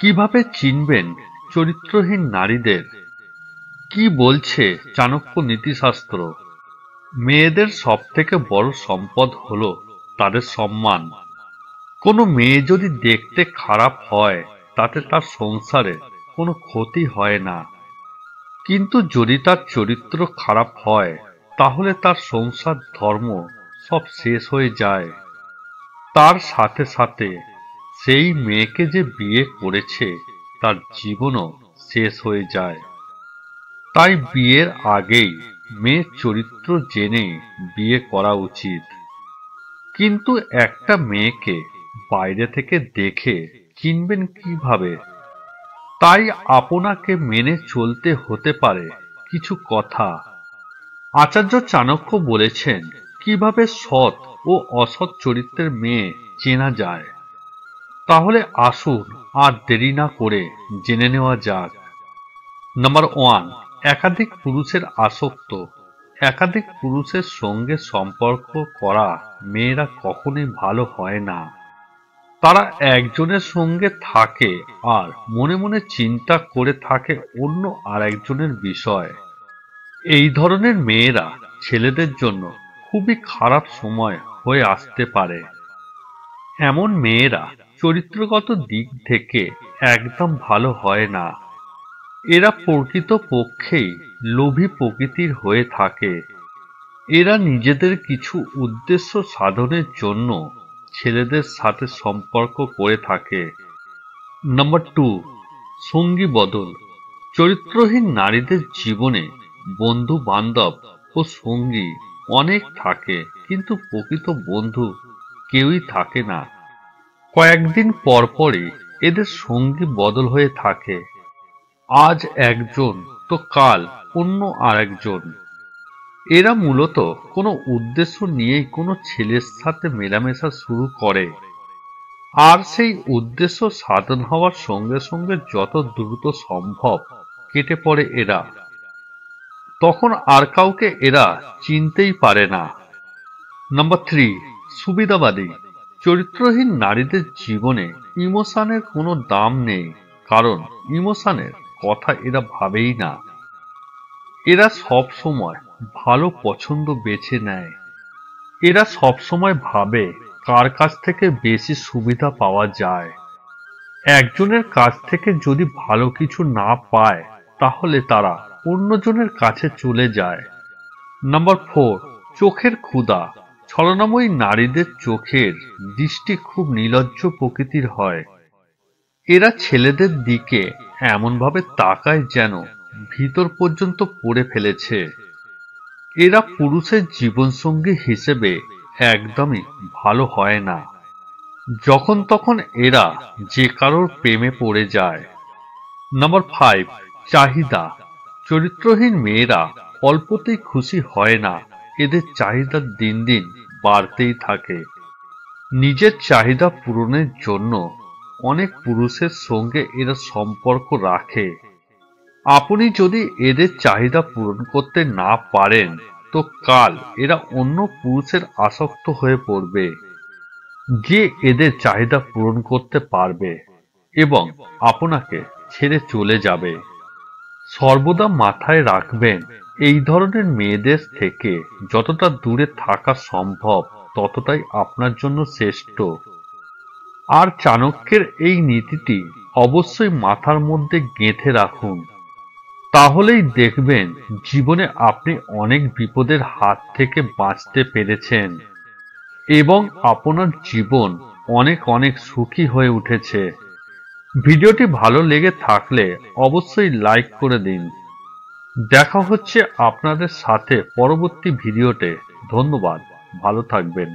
কিভাবে চিনবেন চরিত্রহীন নারীদের? কি বলছে চাণক্য নীতিশাস্ত্র? মেয়েদের সবথেকে বড় সম্পদ হলো তাদের সম্মান। কোনো মেয়ে যদি দেখতে খারাপ হয় তাতে তার সংসারে কোনো ক্ষতি হয় না, কিন্তু যদি তার চরিত্র খারাপ হয় তাহলে তার সংসার ধর্ম সব শেষ হয়ে যায়। তার সাথে সাথে সেই মেয়েকে যে বিয়ে করেছে তার জীবনও শেষ হয়ে যায়। তাই বিয়ের আগেই মেয়ের চরিত্র জেনে বিয়ে করা উচিত। কিন্তু একটা মেয়েকে বাইরে থেকে দেখে চিনবেন কিভাবে? তাই আপনাকে মেনে চলতে হতে পারে কিছু কথা। আচার্য চাণক্য বলেছেন কিভাবে সৎ ও অসৎ চরিত্রের মেয়ে চেনা যায়। তাহলে আসুন আর দেরি না করে জেনে নেওয়া যাক। নাম্বার 1, একাধিক পুরুষের আসক্ত। একাধিক পুরুষের সঙ্গে সম্পর্ক করা মেয়েরা কখনোই ভালো হয় না। তারা একজনের সঙ্গে থাকে আর মনে মনে চিন্তা করে থাকে অন্য আরেকজনের বিষয়। এই ধরনের মেয়েরা ছেলেদের জন্য খুবই খারাপ সময় হয়ে আসতে পারে। এমন মেয়েরা চরিত্রগত দিক থেকে একদম ভালো হয় না। এরা প্রকৃতপক্ষেই লোভী প্রকৃতির হয়ে থাকে। এরা নিজেদের কিছু উদ্দেশ্য সাধনের জন্য ছেলেদের সাথে সম্পর্ক করে থাকে। নাম্বার 2, সঙ্গী বদল। চরিত্রহীন নারীদের জীবনে বন্ধু বান্ধব ও সঙ্গী অনেক থাকে, কিন্তু প্রকৃত বন্ধু কেউই থাকে না। কয়েকদিন পর পরই এদের সঙ্গী বদল হয়ে থাকে। আজ একজন তো কাল অন্য আরেকজন। এরা মূলত কোনো উদ্দেশ্য নিয়েই কোনো ছেলের সাথে মেলামেশা শুরু করে, আর সেই উদ্দেশ্য সাধন হওয়ার সঙ্গে সঙ্গে যত দ্রুত সম্ভব কেটে পড়ে এরা। তখন আর কাউকে এরা চিনতেই পারে না। নাম্বার 3, সুবিধাবাদী। চরিত্রহীন নারীদের জীবনে ইমোশনের কোনো দাম নেই, কারণ ইমোশনের কথা এরা ভাবেই না। এরা সব সময় ভালো পছন্দ বেছে নেয়। এরা সব সময় ভাবে কার কাছ থেকে বেশি সুবিধা পাওয়া যায়। একজনের কাছ থেকে যদি ভালো কিছু না পায় তাহলে তারা অন্যজনের কাছে চলে যায়। নাম্বার 4, চোখের ক্ষুধা। ছলনাময়ী নারীদের চোখের দৃষ্টি খুব নির্লজ্জ প্রকৃতির হয়। এরা ছেলেদের দিকে এমনভাবে তাকায় যেন ভিতর পর্যন্ত পড়ে ফেলেছে। এরা পুরুষের জীবনসঙ্গী হিসেবে একদমই ভালো হয় না। যখন তখন এরা যে কারোর প্রেমে পড়ে যায়। নাম্বার 5, চাহিদা। চরিত্রহীন মেয়েরা অল্পতেই খুশি হয় না। এদের চাহিদা দিন দিন বাড়তেই থাকে। নিজের চাহিদা পূরণের জন্য অনেক পুরুষের সঙ্গে এরা সম্পর্ক রাখে। আপনি যদি এদের চাহিদা পূরণ করতে না পারেন তো কাল এরা অন্য পুরুষের আসক্ত হয়ে পড়বে, যে এদের চাহিদা পূরণ করতে পারবে এবং আপনাকে ছেড়ে চলে যাবে। সর্বদা মাথায় রাখবেন, এই ধরনের মেয়েদের থেকে যতটা দূরে থাকা সম্ভব ততটাই আপনার জন্য শ্রেষ্ঠ। আর চাণক্যের এই নীতিটি অবশ্যই মাথার মধ্যে গেঁথে রাখুন। তাহলেই দেখবেন জীবনে আপনি অনেক বিপদের হাত থেকে বাঁচতে পেরেছেন এবং আপনার জীবন অনেক অনেক সুখী হয়ে উঠেছে। ভিডিওটি ভালো লেগে থাকলে অবশ্যই লাইক করে দিন। দেখা হচ্ছে আপনাদের সাথে পরবর্তী ভিডিওতে। ধন্যবাদ, ভালো থাকবেন।